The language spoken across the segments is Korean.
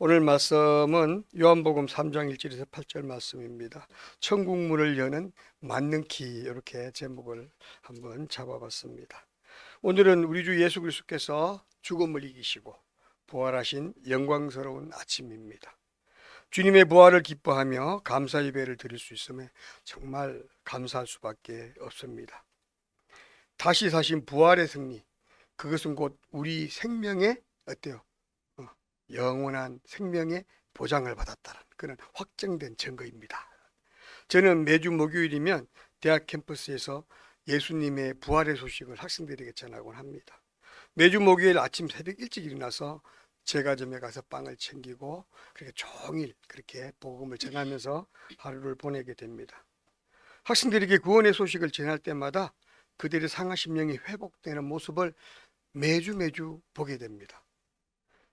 오늘 말씀은 요한복음 3장 1절에서 8절 말씀입니다. 천국문을 여는 만능키, 이렇게 제목을 한번 잡아봤습니다. 오늘은 우리 주 예수 그리스도께서 죽음을 이기시고 부활하신 영광스러운 아침입니다. 주님의 부활을 기뻐하며 감사 예배를 드릴 수 있음에 정말 감사할 수밖에 없습니다. 다시 사신 부활의 승리, 그것은 곧 우리 생명의 어때요? 영원한 생명의 보장을 받았다는 그런 확정된 증거입니다. 저는 매주 목요일이면 대학 캠퍼스에서 예수님의 부활의 소식을 학생들에게 전하곤 합니다. 매주 목요일 아침 새벽 일찍 일어나서 제과점에 가서 빵을 챙기고 그렇게 종일 그렇게 복음을 전하면서 하루를 보내게 됩니다. 학생들에게 구원의 소식을 전할 때마다 그들의 상한 심령이 회복되는 모습을 매주 보게 됩니다.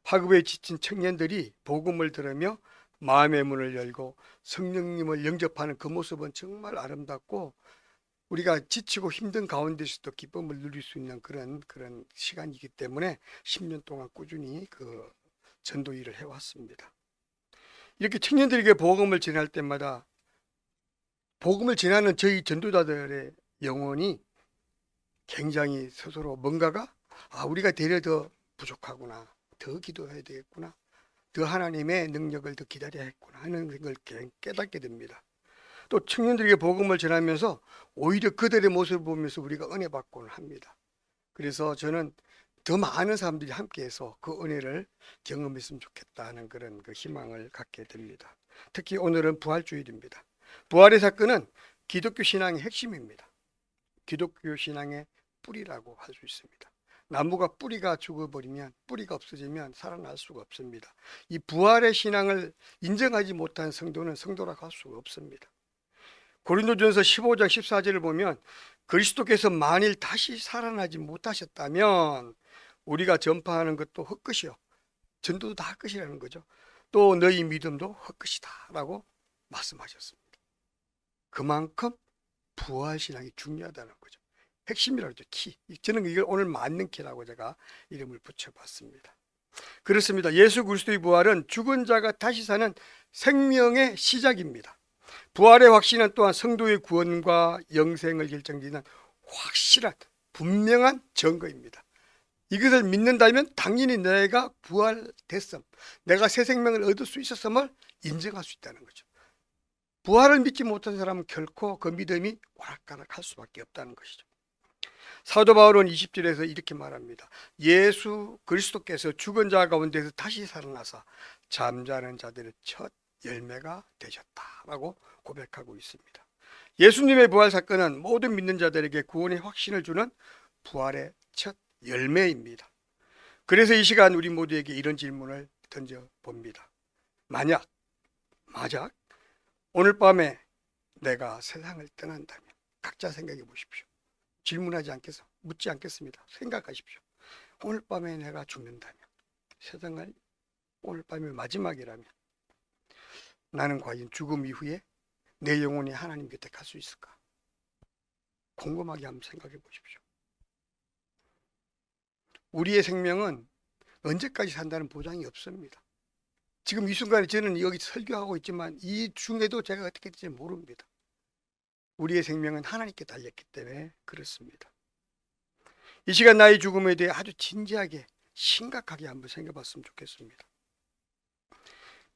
학업에 지친 청년들이 복음을 들으며 마음의 문을 열고 성령님을 영접하는 그 모습은 정말 아름답고, 우리가 지치고 힘든 가운데서도 기쁨을 누릴 수 있는 그런 시간이기 때문에 10년 동안 꾸준히 그 전도 일을 해왔습니다. 이렇게 청년들에게 복음을 전할 때마다 복음을 전하는 저희 전도자들의 영혼이 굉장히 스스로 뭔가가 우리가 되려 더 부족하구나, 더 기도해야 되겠구나, 더 하나님의 능력을 더 기다려야 했구나 하는 걸 깨닫게 됩니다. 또 청년들에게 복음을 전하면서 오히려 그들의 모습을 보면서 우리가 은혜 받곤 합니다. 그래서 저는 더 많은 사람들이 함께해서 그 은혜를 경험했으면 좋겠다는 그런 희망을 갖게 됩니다. 특히 오늘은 부활주일입니다. 부활의 사건은 기독교 신앙의 핵심입니다. 기독교 신앙의 뿌리라고 할 수 있습니다. 나무가 뿌리가 죽어버리면, 뿌리가 없어지면 살아날 수가 없습니다. 이 부활의 신앙을 인정하지 못한 성도는 성도라고 할 수가 없습니다. 고린도전서 15장 14절을 보면 그리스도께서 만일 다시 살아나지 못하셨다면 우리가 전파하는 것도 헛것이요, 전도도 다 헛것이라는 거죠. 또 너희 믿음도 헛것이다 라고 말씀하셨습니다. 그만큼 부활신앙이 중요하다는 거죠. 핵심이라고 하죠. 키. 저는 이걸 오늘 맞는 키라고 제가 이름을 붙여봤습니다. 그렇습니다. 예수 그리스도의 부활은 죽은 자가 다시 사는 생명의 시작입니다. 부활의 확신은 또한 성도의 구원과 영생을 결정짓는 확실한 분명한 증거입니다. 이것을 믿는다면 당연히 내가 부활됐음, 내가 새 생명을 얻을 수 있었음을 인정할 수 있다는 거죠. 부활을 믿지 못한 사람은 결코 그 믿음이 오락가락할 수밖에 없다는 것이죠. 사도 바울은 20절에서 이렇게 말합니다. 예수 그리스도께서 죽은 자 가운데서 다시 살아나사 잠자는 자들의 첫 열매가 되셨다라고 고백하고 있습니다. 예수님의 부활 사건은 모든 믿는 자들에게 구원의 확신을 주는 부활의 첫 열매입니다. 그래서 이 시간 우리 모두에게 이런 질문을 던져봅니다. 만약 오늘 밤에 내가 세상을 떠난다면, 각자 생각해 보십시오. 질문하지 않겠어, 묻지 않겠습니다. 생각하십시오. 오늘 밤에 내가 죽는다면, 세상을 오늘 밤이 마지막이라면 나는 과연 죽음 이후에 내 영혼이 하나님 곁에 갈 수 있을까? 곰곰하게 한번 생각해 보십시오. 우리의 생명은 언제까지 산다는 보장이 없습니다. 지금 이 순간에 저는 여기 설교하고 있지만 이 중에도 제가 어떻게 될지 모릅니다. 우리의 생명은 하나님께 달렸기 때문에 그렇습니다. 이 시간 나의 죽음에 대해 아주 진지하게 심각하게 한번 생각해 봤으면 좋겠습니다.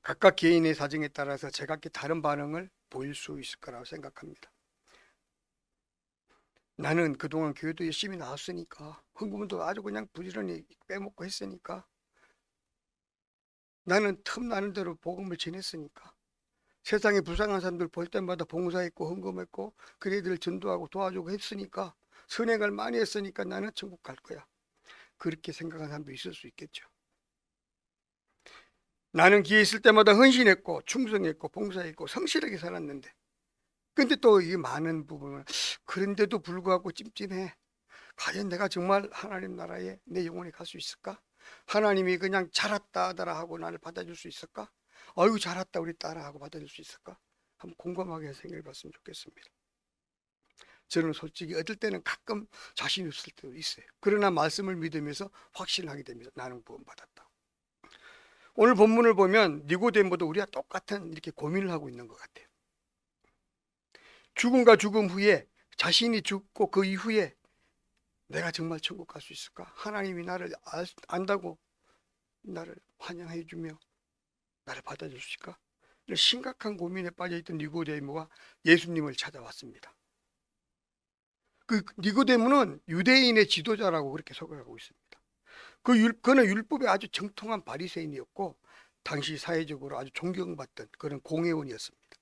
각각 개인의 사정에 따라서 제각기 다른 반응을 보일 수 있을 거라고 생각합니다. 나는 그동안 교회도 열심히 나왔으니까, 헌금도 아주 그냥 부지런히 빼먹고 했으니까, 나는 틈나는 대로 복음을 전했으니까, 세상에 불쌍한 사람들 볼 때마다 봉사했고 헌금했고 그애들 전도하고 도와주고 했으니까, 선행을 많이 했으니까 나는 천국 갈 거야, 그렇게 생각하는 사람도 있을 수 있겠죠. 나는 기회 있을 때마다 헌신했고 충성했고 봉사했고 성실하게 살았는데, 근데 또 이 많은 부분은 그런데도 불구하고 찜찜해. 과연 내가 정말 하나님 나라에 내 영혼이 갈 수 있을까? 하나님이 그냥 잘했다 아들아 하고 나를 받아줄 수 있을까? 아이고 잘했다 우리 딸아 하고 받아줄 수 있을까? 한번 곰곰하게 생각해 봤으면 좋겠습니다. 저는 솔직히 어떨 때는 가끔 자신 없을 때도 있어요. 그러나 말씀을 믿으면서 확신하게 됩니다. 나는 구원받았다. 오늘 본문을 보면 니고데모도 우리와 똑같은 이렇게 고민을 하고 있는 것 같아요. 죽음과 죽음 후에 자신이 죽고 그 이후에 내가 정말 천국 갈 수 있을까? 하나님이 나를 안다고 나를 환영해 주며 나를 받아줄 수 있을까? 이런 심각한 고민에 빠져있던 니고데모가 예수님을 찾아왔습니다. 그 니고데모는 유대인의 지도자라고 그렇게 소개하고 있습니다. 그는 율법에 아주 정통한 바리새인이었고 당시 사회적으로 아주 존경받던 그런 공회원이었습니다.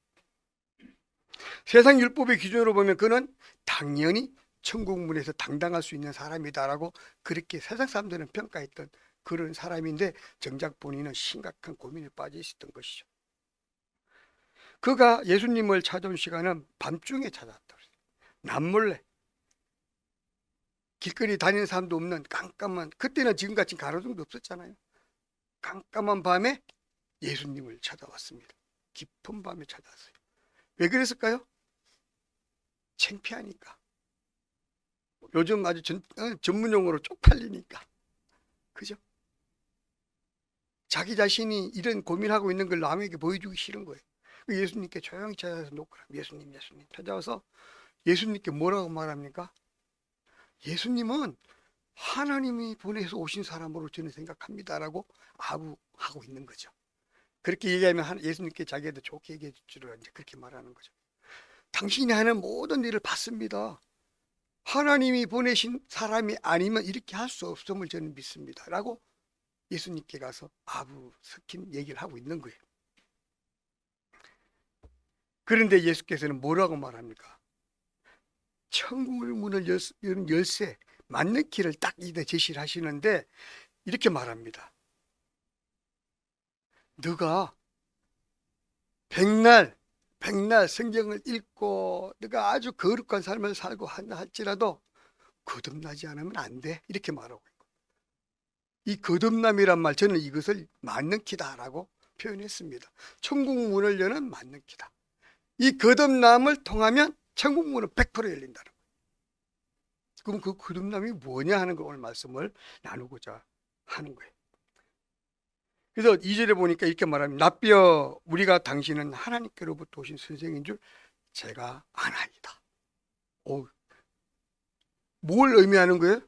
세상 율법의 기준으로 보면 그는 당연히 천국문에서 당당할 수 있는 사람이다라고 그렇게 세상 사람들은 평가했던 그런 사람인데 정작 본인은 심각한 고민에 빠져 있었던 것이죠. 그가 예수님을 찾아온 시간은 밤중에 찾아왔다고 했어요. 남몰래 길거리 다니는 사람도 없는 깜깜한, 그때는 지금같이 가로등도 없었잖아요. 깜깜한 밤에 예수님을 찾아왔습니다. 깊은 밤에 찾아왔어요. 왜 그랬을까요? 창피하니까. 요즘 아주 전문용어로 쪽팔리니까. 그죠? 자기 자신이 이런 고민하고 있는 걸 남에게 보여주기 싫은 거예요. 예수님께 조용히 찾아와서 놓고라. 예수님 찾아와서 예수님께 뭐라고 말합니까? 예수님은 하나님이 보내서 오신 사람으로 저는 생각합니다라고 아부하고 있는 거죠. 그렇게 얘기하면 예수님께 자기한테 좋게 얘기해 주라 이제 그렇게 말하는 거죠. 당신이 하는 모든 일을 받습니다. 하나님이 보내신 사람이 아니면 이렇게 할 수 없음을 저는 믿습니다. 라고 예수님께 가서 아부 섞인 얘기를 하고 있는 거예요. 그런데 예수께서는 뭐라고 말합니까? 천국의 문을 여는 열쇠, 맞는 길을 딱 이제 제시를 하시는데 이렇게 말합니다. 너가 백날 성경을 읽고 너가 아주 거룩한 삶을 살고 한다 할지라도 거듭나지 않으면 안 돼. 이렇게 말하고 있고, 이 거듭남이란 말 저는 이것을 맞는 키다라고 표현했습니다. 천국 문을 여는 맞는 키다. 이 거듭남을 통하면 천국 문은 100% 열린다는 거예요. 그럼 그 거듭남이 뭐냐 하는 거 오늘 말씀을 나누고자 하는 거예요. 그래서 2절에 보니까 이렇게 말합니다. 납비여 우리가 당신은 하나님께로부터 오신 선생인 줄 제가 아나이다. 뭘 의미하는 거예요?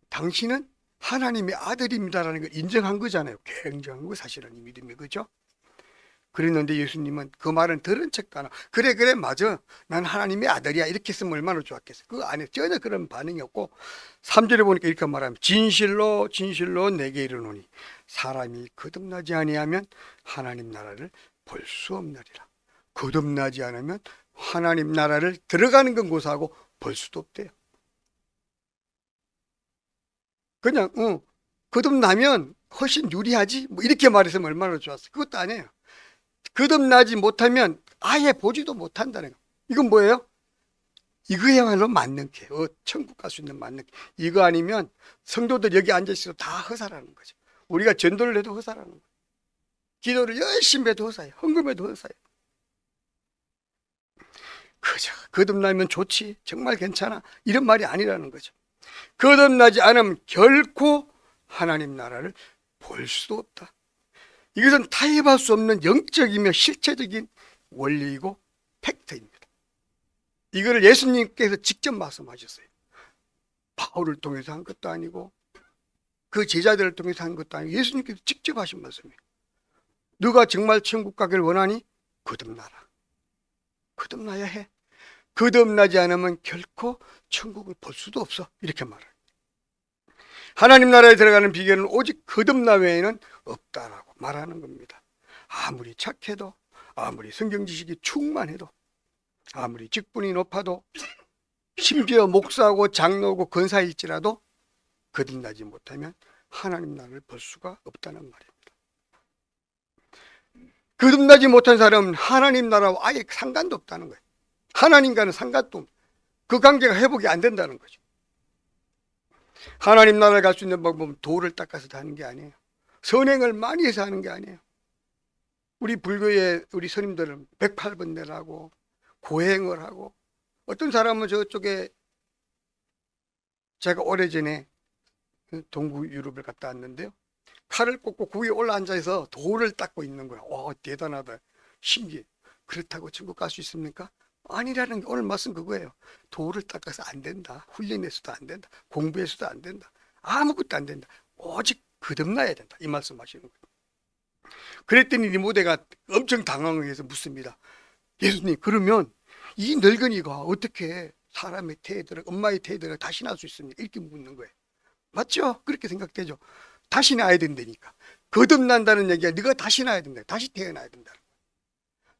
당신은 하나님의 아들입니다라는 걸 인정한 거잖아요. 굉장한 거 사실은 이 믿음이, 그죠? 그랬는데 예수님은 그 말은 들은 척도 안 하고 그래 맞아 난 하나님의 아들이야 이렇게 했으면 얼마나 좋았겠어요. 그 안에 전혀 그런 반응이 없고 3절에 보니까 이렇게 말하면 진실로 내게 이르노니 사람이 거듭나지 아니하면 하나님 나라를 볼 수 없느니라. 거듭나지 않으면 하나님 나라를 들어가는 건 고사하고 볼 수도 없대요. 그냥 거듭나면 훨씬 유리하지 뭐 이렇게 말했으면 얼마나 좋았어요. 그것도 아니에요. 거듭나지 못하면 아예 보지도 못한다는 거. 이건 뭐예요? 이거야말로 맞는 게 천국 갈 수 있는 맞는 게. 이거 아니면 성도들 여기 앉아있어도 다 허사라는 거죠. 우리가 전도를 해도 허사라는 거예요. 기도를 열심히 해도 허사예요. 헌금해도 허사예요. 그죠. 거듭나면 좋지, 정말 괜찮아, 이런 말이 아니라는 거죠. 거듭나지 않으면 결코 하나님 나라를 볼 수도 없다. 이것은 타협할 수 없는 영적이며 실체적인 원리이고 팩트입니다. 이거를 예수님께서 직접 말씀하셨어요. 바울을 통해서 한 것도 아니고 그 제자들을 통해서 한 것도 아니고 예수님께서 직접 하신 말씀이에요. 너가 정말 천국 가길 원하니 거듭나라. 거듭나야 해. 거듭나지 않으면 결코 천국을 볼 수도 없어. 이렇게 말해요. 하나님 나라에 들어가는 비결은 오직 거듭남 외에는 없다라고 말하는 겁니다. 아무리 착해도, 아무리 성경 지식이 충만해도, 아무리 직분이 높아도, 심지어 목사고 장로고 권사일지라도 거듭나지 못하면 하나님 나라를 볼 수가 없다는 말입니다. 거듭나지 못한 사람은 하나님 나라와 아예 상관도 없다는 거예요. 하나님과는 상관도 없고 그 관계가 회복이 안 된다는 거죠. 하나님 나라에 갈 수 있는 방법은 도를 닦아서 하는 게 아니에요. 선행을 많이 해서 하는 게 아니에요. 우리 불교의 우리 스님들은 108번뇌라고 고행을 하고, 어떤 사람은 저쪽에, 제가 오래전에 동부 유럽을 갔다 왔는데요, 칼을 꽂고 그 위에 올라앉아서 돌을 닦고 있는 거야. 와, 대단하다. 신기해. 그렇다고 천국 갈 수 있습니까? 아니라는 게 오늘 말씀 그거예요. 돌을 닦아서 안 된다. 훈련해서도 안 된다. 공부해서도 안 된다. 아무것도 안 된다. 오직 거듭나야 된다. 이 말씀 하시는 거예요. 그랬더니 니모데가 엄청 당황해서 묻습니다. 예수님, 그러면 이 늙은이가 어떻게 사람의 태에들어 엄마의 태에들어 다시 날 수 있습니까? 이렇게 묻는 거예요. 맞죠? 그렇게 생각되죠. 다시 나야 된다니까. 거듭난다는 얘기가 네가 다시 나야 된다. 다시 태어나야 된다.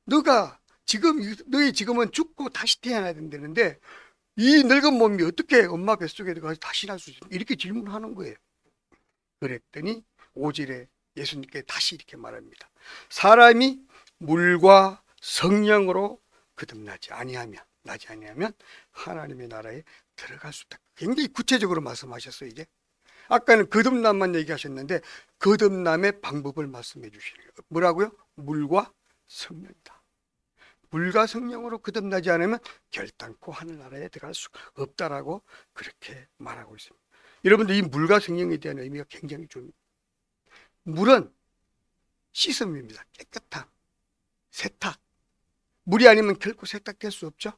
너가 지금 너희 지금은 죽고 다시 태어나야 된다는데 이 늙은 몸이 어떻게 엄마 뱃속에 들어가서 다시 날 수 있습니까? 이렇게 질문하는 거예요. 그랬더니 5절에 예수님께 다시 이렇게 말합니다. 사람이 물과 성령으로 거듭나지 아니하면 하나님의 나라에 들어갈 수 있다. 굉장히 구체적으로 말씀하셨어요. 이제 아까는 거듭남만 얘기하셨는데 거듭남의 방법을 말씀해 주시는 거예요. 뭐라고요? 물과 성령이다. 물과 성령으로 거듭나지 않으면 결단코 하늘나라에 들어갈 수 없다라고 그렇게 말하고 있습니다. 여러분들 이 물과 성령에 대한 의미가 굉장히 중요합니다. 물은 씻음입니다. 깨끗함, 세탁. 물이 아니면 결코 세탁될 수 없죠.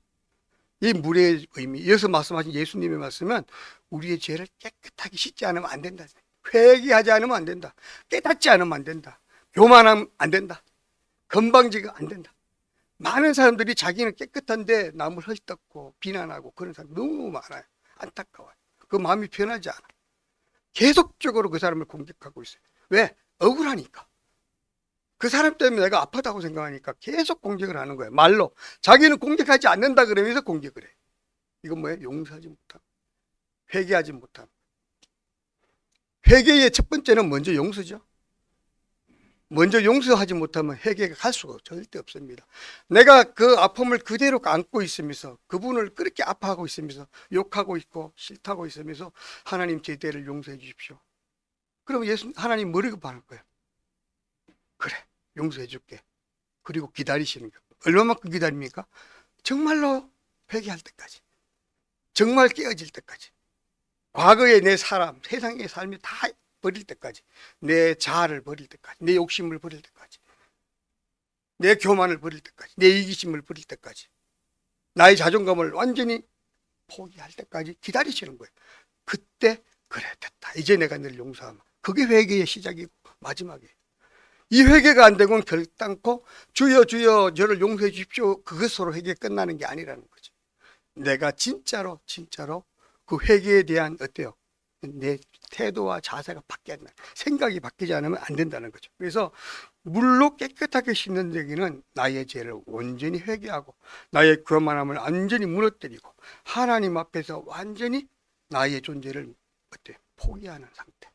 이 물의 의미, 여기서 말씀하신 예수님의 말씀은 우리의 죄를 깨끗하게 씻지 않으면 안 된다. 회개하지 않으면 안 된다. 깨닫지 않으면 안 된다. 교만하면 안 된다. 건방지가 안 된다. 많은 사람들이 자기는 깨끗한데 남을 헐떡고 비난하고 그런 사람 너무 많아요. 안타까워요. 그 마음이 변하지 않아. 계속적으로 그 사람을 공격하고 있어요. 왜? 억울하니까. 그 사람 때문에 내가 아프다고 생각하니까 계속 공격을 하는 거예요. 말로. 자기는 공격하지 않는다 그러면서 공격을 해. 이건 뭐예요? 용서하지 못함. 회개하지 못함. 회개의 첫 번째는 먼저 용서죠. 먼저 용서하지 못하면 회개가 갈 수가 절대 없습니다. 내가 그 아픔을 그대로 안고 있으면서 그분을 그렇게 아파하고 있으면서 욕하고 있고 싫다고 있으면서 하나님 제 죄를 용서해 주십시오. 그럼 하나님 뭐라고 말할 거예요? 그래, 용서해 줄게. 그리고 기다리시는 거예요. 얼마만큼 기다립니까? 정말로 회개할 때까지. 정말 깨어질 때까지. 과거의 내 사람, 세상의 삶이 다 버릴 때까지. 내 자아를 버릴 때까지. 내 욕심을 버릴 때까지. 내 교만을 버릴 때까지. 내 이기심을 버릴 때까지. 나의 자존감을 완전히 포기할 때까지 기다리시는 거예요. 그때 그래 됐다. 이제 내가 너를 용서하마. 그게 회개의 시작이고 마지막이에요. 이 회개가 안 되고는 결단코 주여 주여 저를 용서해 주십시오. 그것으로 회개 끝나는 게 아니라는 거죠. 내가 진짜로 그 회개에 대한 어때요? 내 태도와 자세가 바뀌지 않는, 생각이 바뀌지 않으면 안 된다는 거죠. 그래서 물로 깨끗하게 씻는 얘기는 나의 죄를 온전히 회개하고 나의 교만함을 완전히 무너뜨리고 하나님 앞에서 완전히 나의 존재를 어때요? 포기하는 상태.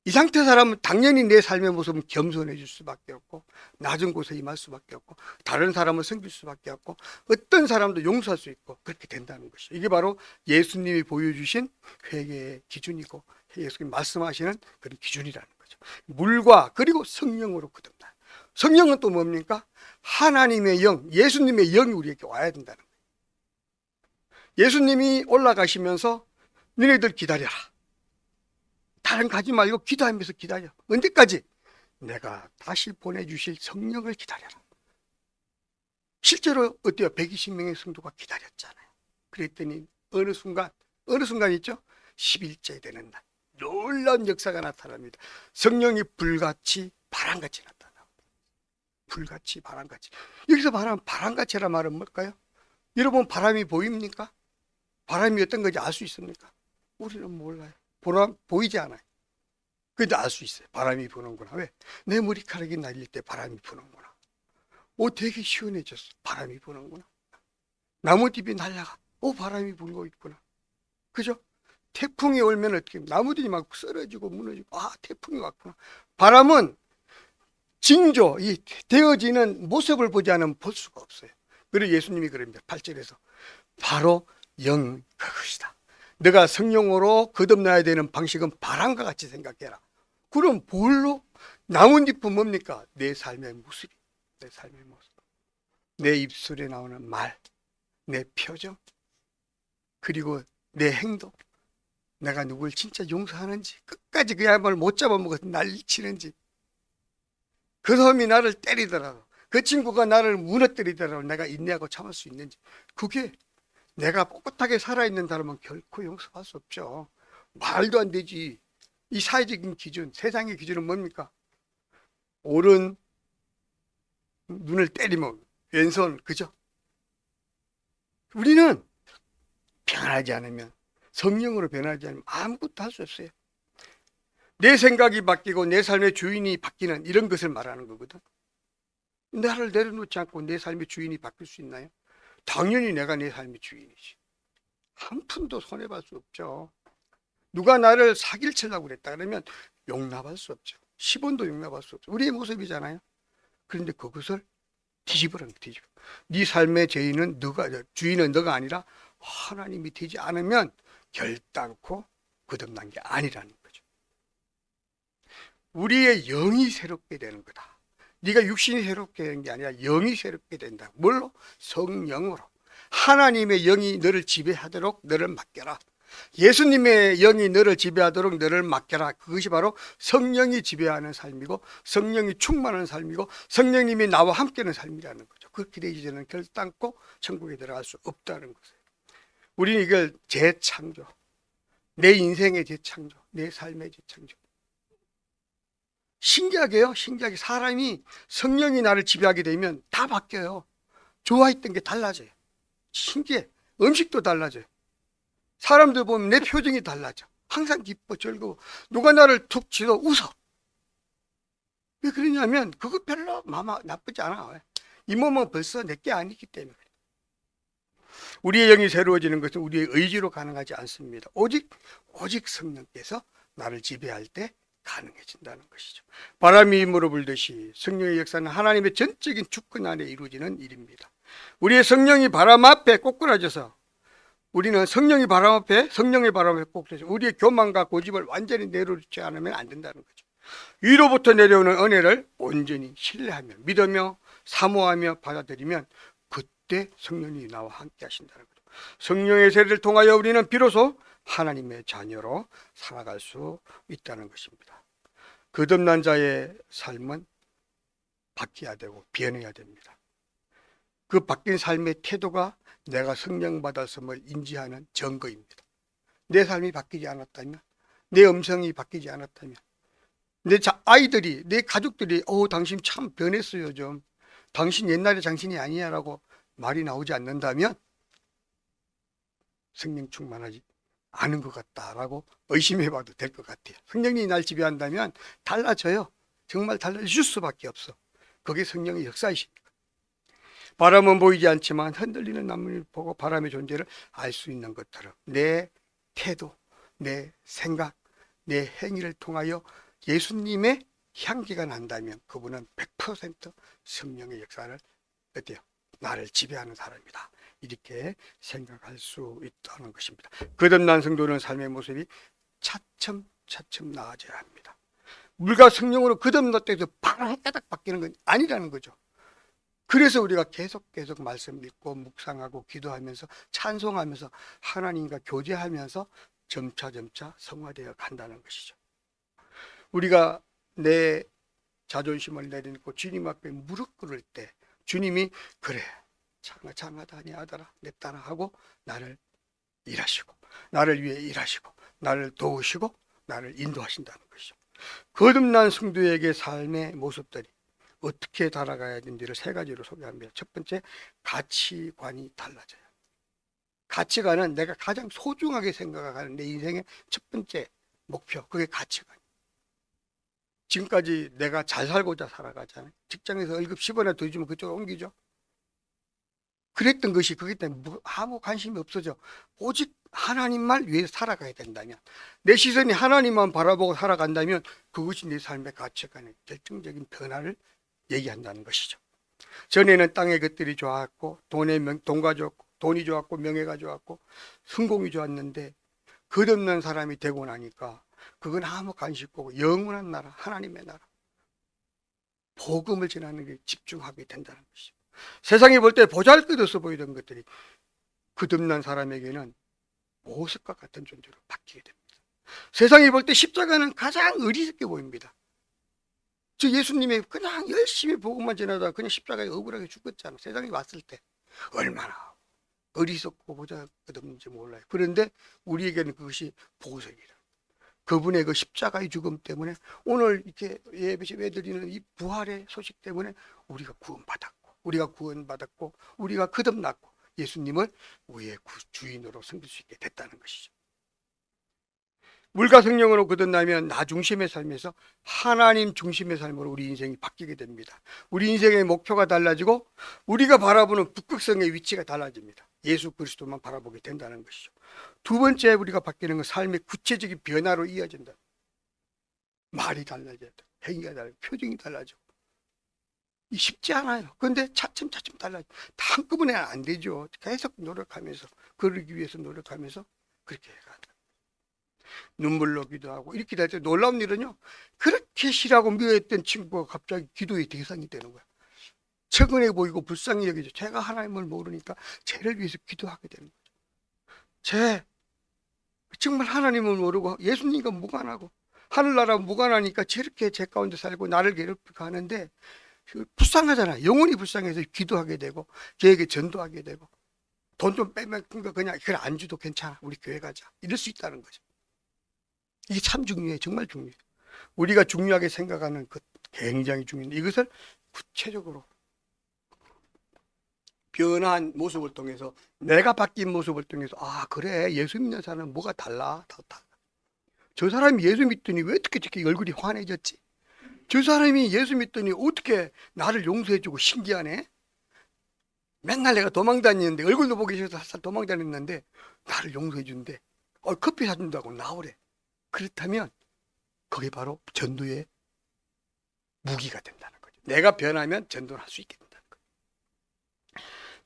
이 상태 사람은 당연히 내 삶의 모습은 겸손해질 수밖에 없고 낮은 곳에 임할 수밖에 없고 다른 사람을 섬길 수밖에 없고 어떤 사람도 용서할 수 있고 그렇게 된다는 것이죠. 이게 바로 예수님이 보여주신 회개의 기준이고 예수님이 말씀하시는 그런 기준이라는 거죠. 물과 그리고 성령으로 거듭나요. 성령은 또 뭡니까? 하나님의 영, 예수님의 영이 우리에게 와야 된다는 거예요. 예수님이 올라가시면서 너네들 기다려라. 다른 가지 말고 기도하면서 기다려. 언제까지? 내가 다시 보내주실 성령을 기다려라. 실제로 어때요? 120명의 성도가 기다렸잖아요. 그랬더니 어느 순간 있죠? 11째 되는 날 놀라운 역사가 나타납니다. 성령이 불같이 바람같이 나타납니다. 불같이 바람같이. 여기서 말하는 바람같이란 말은 뭘까요? 여러분 바람이 보입니까? 바람이 어떤 건지 알 수 있습니까? 우리는 몰라요. 보이지 않아요. 그래도 알 수 있어요. 바람이 부는구나. 왜? 내 머리카락이 날릴 때 바람이 부는구나. 되게 시원해졌어. 바람이 부는구나. 나뭇잎이 날아가. 바람이 불고 있구나. 그죠? 태풍이 오면 어떻게 나무들이 막 쓰러지고 무너지고 태풍이 왔구나. 바람은 징조, 이 되어지는 모습을 보지 않으면 볼 수가 없어요. 그리고 예수님이 그럽니다. 8절에서 바로 영 그것이다. 내가 성령으로 거듭나야 되는 방식은 바람과 같이 생각해라. 그럼 뭘로? 나뭇잎은 뭡니까? 내 삶의 모습이. 내 삶의 모습. 내 입술에 나오는 말, 내 표정, 그리고 내 행동. 내가 누굴 진짜 용서하는지 끝까지 그야말로 못 잡아먹어서 난리치는지, 그 놈이 나를 때리더라도, 그 친구가 나를 무너뜨리더라도 내가 인내하고 참을 수 있는지, 그게 내가 꿋꿋하게 살아있는 사람은 결코 용서할 수 없죠. 말도 안 되지. 이 사회적인 기준, 세상의 기준은 뭡니까? 오른 눈을 때리면 왼손, 그죠? 우리는 변하지 않으면, 성령으로 변하지 않으면 아무것도 할 수 없어요. 내 생각이 바뀌고 내 삶의 주인이 바뀌는 이런 것을 말하는 거거든. 나를 내려놓지 않고 내 삶의 주인이 바뀔 수 있나요? 당연히 내가 내 삶의 주인이지. 한 푼도 손해볼 수 없죠. 누가 나를 사기를 치려고 그랬다 그러면 용납할 수 없죠. 10원도 용납할 수 없죠. 우리의 모습이잖아요. 그런데 그것을 뒤집으라는 거예요. 뒤집어. 네 삶의 주인은 너가 아니라 하나님이 되지 않으면 결단코 거듭난 게 아니라는 거죠. 우리의 영이 새롭게 되는 거다. 네가 육신이 새롭게 되는 게 아니라 영이 새롭게 된다. 뭘로? 성령으로. 하나님의 영이 너를 지배하도록 너를 맡겨라. 예수님의 영이 너를 지배하도록 너를 맡겨라. 그것이 바로 성령이 지배하는 삶이고, 성령이 충만한 삶이고, 성령님이 나와 함께하는 삶이라는 거죠. 그렇게 되기 전에는 결단코 천국에 들어갈 수 없다는 거예요. 우리는 이걸 재창조, 내 인생의 재창조, 내 삶의 재창조. 신기하게요. 신기하게 사람이 성령이 나를 지배하게 되면 다 바뀌어요. 좋아했던 게 달라져요. 신기해. 음식도 달라져요. 사람들 보면 내 표정이 달라져. 항상 기뻐, 즐거워. 누가 나를 툭 치도 웃어. 왜 그러냐면 그거 별로 나쁘지 않아. 이 몸은 벌써 내게 아니기 때문에. 우리의 영이 새로워지는 것은 우리의 의지로 가능하지 않습니다. 오직 성령께서 나를 지배할 때 가능해진다는 것이죠. 바람이 힘으로 불듯이 성령의 역사는 하나님의 전적인 주권 안에 이루어지는 일입니다. 우리의 성령이 바람 앞에 꼬꾸라져서, 우리는 성령의 바람 앞에 꼬꾸라져 우리의 교만과 고집을 완전히 내려놓지 않으면 안 된다는 거죠. 위로부터 내려오는 은혜를 온전히 신뢰하며 믿으며 사모하며 받아들이면 그때 성령이 나와 함께 하신다는 거죠. 성령의 세례를 통하여 우리는 비로소 하나님의 자녀로 살아갈 수 있다는 것입니다. 거듭난 자의 삶은 바뀌어야 되고 변해야 됩니다. 그 바뀐 삶의 태도가 내가 성령 받았음을 인지하는 증거입니다. 내 삶이 바뀌지 않았다면, 내 음성이 바뀌지 않았다면, 내 아이들이, 내 가족들이 당신 참 변했어요 좀, 당신 옛날의 당신이 아니야 라고 말이 나오지 않는다면 성령 충만하지 않은 것 같다라고 의심해봐도 될 것 같아요. 성령이 날 지배한다면 달라져요. 정말 달라질 수밖에 없어. 그게 성령의 역사이십니다. 바람은 보이지 않지만 흔들리는 나무를 보고 바람의 존재를 알 수 있는 것처럼 내 태도, 내 생각, 내 행위를 통하여 예수님의 향기가 난다면 그분은 100% 성령의 역사를 어때요? 나를 지배하는 사람이다. 이렇게 생각할 수 있다는 것입니다. 거듭난 성도는 삶의 모습이 차츰차츰 나아져야 합니다. 물과 성령으로 거듭났다 해서 바로 해가닥 바뀌는 건 아니라는 거죠. 그래서 우리가 계속 말씀 읽고 묵상하고 기도하면서 찬송하면서 하나님과 교제하면서 점차 성화되어 간다는 것이죠. 우리가 내 자존심을 내려놓고 주님 앞에 무릎 꿇을 때 주님이 그래 장하다니 아들아 내 딸아 하고 나를 일하시고 나를 위해 일하시고 나를 도우시고 나를 인도하신다는 것이죠. 거듭난 성도에게 삶의 모습들이 어떻게 달아가야 되는지를 세 가지로 소개합니다. 첫 번째, 가치관이 달라져요. 가치관은 내가 가장 소중하게 생각하는 내 인생의 첫 번째 목표, 그게 가치관. 지금까지 내가 잘 살고자 살아가잖아요. 직장에서 월급 10원이나 더 주면 그쪽으로 옮기죠. 그랬던 것이 그것 때문에 아무 관심이 없어져. 오직 하나님만 위해서 살아가야 된다면, 내 시선이 하나님만 바라보고 살아간다면 그것이 내 삶의 가치관의 결정적인 변화를 얘기한다는 것이죠. 전에는 땅의 것들이 좋았고 돈가 좋았고 돈이 좋았고 명예가 좋았고 성공이 좋았는데 거듭난 사람이 되고 나니까 그건 아무 관심 없고 영원한 나라, 하나님의 나라, 복음을 전하는 게 집중하게 된다는 것이죠. 세상이 볼 때 보잘것없어 보이던 것들이 거듭난 사람에게는 보석과 같은 존재로 바뀌게 됩니다. 세상이 볼 때 십자가는 가장 어리석게 보입니다. 저 예수님이 그냥 열심히 복음만 전하다가 그냥 십자가에 억울하게 죽었잖아. 세상에 왔을 때 얼마나 어리석고 보잘것없는지 몰라요. 그런데 우리에게는 그것이 보석이라. 그분의 그 십자가의 죽음 때문에 오늘 이렇게 예배드리는 이 부활의 소식 때문에 우리가 구원받았고 우리가 거듭났고 예수님을 우리의 주인으로 섬길 수 있게 됐다는 것이죠. 물과 성령으로 거듭나면 나 중심의 삶에서 하나님 중심의 삶으로 우리 인생이 바뀌게 됩니다. 우리 인생의 목표가 달라지고 우리가 바라보는 북극성의 위치가 달라집니다. 예수 그리스도만 바라보게 된다는 것이죠. 두 번째 우리가 바뀌는 건 삶의 구체적인 변화로 이어진다. 말이 달라져야 돼. 행위가 달라져. 표정이 달라져. 이 쉽지 않아요. 그런데 차츰차츰 달라져. 다 한꺼번에 안 되죠. 계속 노력하면서 그러기 위해서 노력하면서 그렇게 해가 돼. 눈물로 기도하고 이렇게 될 때 놀라운 일은요. 그렇게 싫어하고 미워했던 친구가 갑자기 기도의 대상이 되는 거야. 최근에 보이고 불쌍히 여기죠. 제가 하나님을 모르니까 쟤를 위해서 기도하게 되는 거죠. 쟤 정말 하나님을 모르고 예수님과 무관하고 하늘나라 무관하니까 저렇게 제 가운데 살고 나를 괴롭히고 하는데 불쌍하잖아. 영혼이 불쌍해서 기도하게 되고 걔에게 전도하게 되고 돈 좀 빼면 그냥 그걸 안 줘도 괜찮아. 우리 교회 가자. 이럴 수 있다는 거죠. 이게 참 중요해. 정말 중요해. 우리가 중요하게 생각하는 것 굉장히 중요해. 이것을 구체적으로 변한 모습을 통해서 내가 바뀐 모습을 통해서 아 그래 예수 믿는 사람은 뭐가 달라. 저 사람이 예수 믿더니 왜 어떻게 저렇게 얼굴이 환해졌지? 저 사람이 예수 믿더니 어떻게 나를 용서해주고 신기하네? 맨날 내가 도망다니는데 얼굴도 보기 싫어서 살살 도망다녔는데 나를 용서해준대. 커피 사준다고 나오래. 그렇다면 그게 바로 전도의 무기가 된다는 거죠. 내가 변하면 전도를 할 수 있게 된다는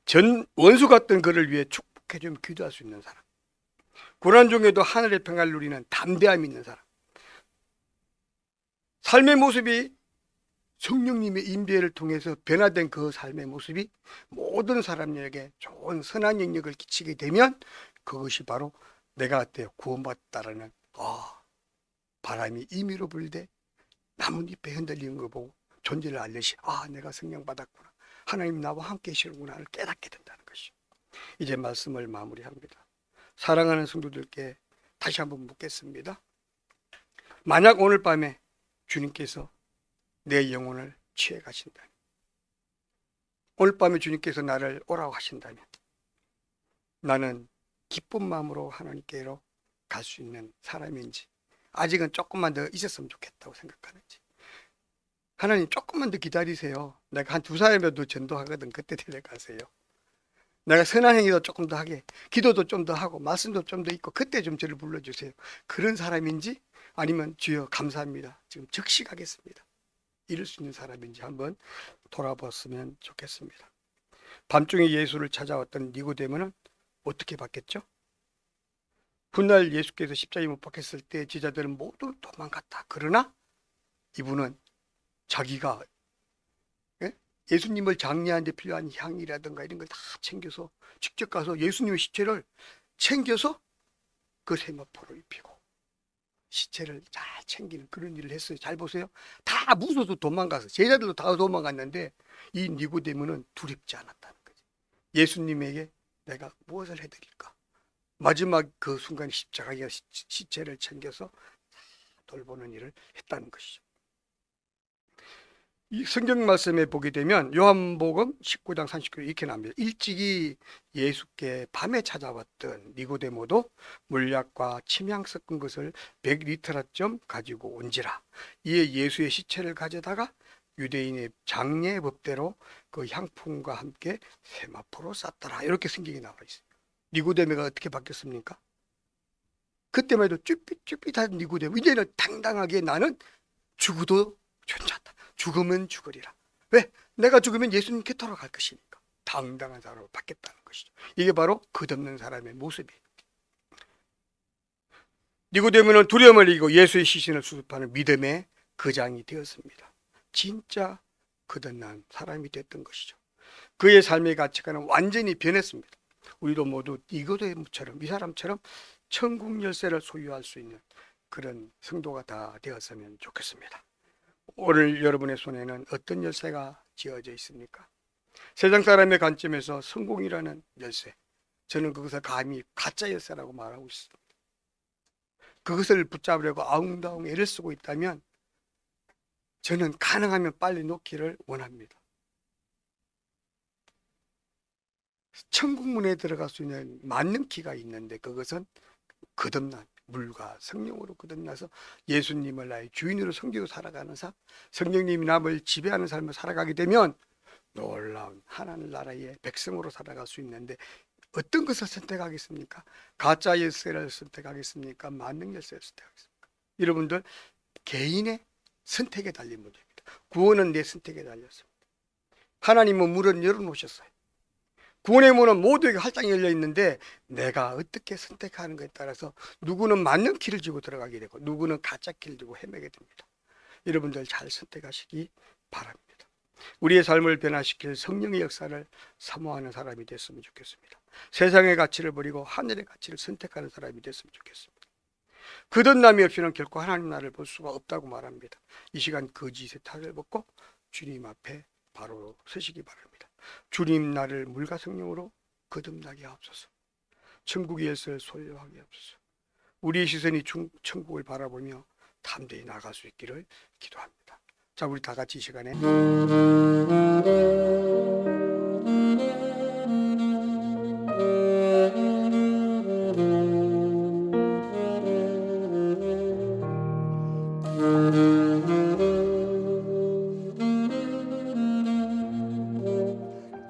거죠. 원수 같던 그를 위해 축복해주면 기도할 수 있는 사람. 고난 중에도 하늘의 평화를 누리는 담대함이 있는 사람. 삶의 모습이 성령님의 인도를 통해서 변화된 그 삶의 모습이 모든 사람에게 좋은 선한 영향을 끼치게 되면 그것이 바로 내가 어때요? 구원받았다라는 바람이 임의로 불되 나뭇잎에 흔들리는 거 보고 존재를 알듯이 내가 성령 받았구나. 하나님 나와 함께 계시는구나를 깨닫게 된다는 것이죠. 이제 말씀을 마무리합니다. 사랑하는 성도들께 다시 한번 묻겠습니다. 만약 오늘 밤에 주님께서 내 영혼을 취해 가신다면, 오늘 밤에 주님께서 나를 오라고 하신다면 나는 기쁜 마음으로 하나님께로 갈 수 있는 사람인지, 아직은 조금만 더 있었으면 좋겠다고 생각하는지, 하나님 조금만 더 기다리세요. 내가 한 2살이면 더 전도하거든. 그때 데려가세요. 내가 선한 행위도 조금 더 하게, 기도도 좀 더 하고 말씀도 좀 더 있고 그때 좀 저를 불러주세요. 그런 사람인지 아니면 주여 감사합니다. 지금 즉시 가겠습니다. 이럴 수 있는 사람인지 한번 돌아봤으면 좋겠습니다. 밤중에 예수를 찾아왔던 니고데모는 어떻게 받겠죠? 훗날 예수께서 십자가에 못 박혔을 때 제자들은 모두 도망갔다. 그러나 이분은 자기가 예수님을 장례하는 데 필요한 향이라든가 이런 걸 다 챙겨서 직접 가서 예수님의 시체를 챙겨서 그 세마포를 입히고 시체를 잘 챙기는 그런 일을 했어요. 잘 보세요. 다 무서워서 도망가서 제자들도 다 도망갔는데 이 니고데모는 두렵지 않았다는 거죠. 예수님에게 내가 무엇을 해드릴까? 마지막 그 순간 십자가에 시체를 챙겨서 돌보는 일을 했다는 것이죠. 이 성경 말씀에 보게 되면 요한복음 19장 39절 이렇게 나옵니다. 일찍이 예수께 밤에 찾아왔던 니고데모도 물약과 침향 섞은 것을 100리터라쯤 가지고 온지라. 이에 예수의 시체를 가져다가 유대인의 장례 법대로 그 향품과 함께 세마포로 쌌더라. 이렇게 성경이 나와 있어요. 니고데모가 어떻게 바뀌었습니까? 그때만 해도 쭈삣쭈삣한 니고데모, 이제는 당당하게 나는 죽어도 괜찮다. 죽으면 죽으리라. 왜? 내가 죽으면 예수님께 돌아갈 것이니까. 당당한 사람으로 바뀌었다는 것이죠. 이게 바로 끝없는 사람의 모습이에요. 니고데모는 두려움을 이기고 예수의 시신을 수습하는 믿음의 거장이 되었습니다. 진짜 거듭난 사람이 됐던 것이죠. 그의 삶의 가치관은 완전히 변했습니다. 우리도 모두 니고데모처럼, 이 사람처럼 천국 열쇠를 소유할 수 있는 그런 성도가 다 되었으면 좋겠습니다. 오늘 여러분의 손에는 어떤 열쇠가 쥐어져 있습니까? 세상 사람의 관점에서 성공이라는 열쇠, 저는 그것을 감히 가짜 열쇠라고 말하고 있습니다. 그것을 붙잡으려고 아웅다웅 애를 쓰고 있다면 저는 가능하면 빨리 놓기를 원합니다. 천국문에 들어갈 수 있는 맞는 키가 있는데 그것은 거듭난 물과 성령으로 거듭나서 예수님을 나의 주인으로 섬기고 살아가는 삶, 성령님이 남을 지배하는 삶을 살아가게 되면 놀라운 하나님 나라의 백성으로 살아갈 수 있는데 어떤 것을 선택하겠습니까? 가짜 열쇠를 선택하겠습니까? 만능 열쇠를 선택하겠습니까? 여러분들 개인의 선택에 달린 문제입니다. 구원은 내 선택에 달렸습니다. 하나님은 문을 열어놓으셨어요. 구원의 문은 모두에게 활짝 열려 있는데 내가 어떻게 선택하는 것에 따라서 누구는 맞는 길을 지고 들어가게 되고 누구는 가짜 길을 지고 헤매게 됩니다. 여러분들 잘 선택하시기 바랍니다. 우리의 삶을 변화시킬 성령의 역사를 사모하는 사람이 됐으면 좋겠습니다. 세상의 가치를 버리고 하늘의 가치를 선택하는 사람이 됐으면 좋겠습니다. 거듭남이 없이는 결코 하나님 나라를 볼 수가 없다고 말합니다. 이 시간 거짓의 탈을 벗고 주님 앞에 바로 서시기 바랍니다. 주님 나를 물과 성령으로 거듭나게 하옵소서. 천국의 열쇠를 소유하게 하옵소서. 우리의 시선이 천국을 바라보며 담대히 나갈 수 있기를 기도합니다. 자, 우리 다 같이 이 시간에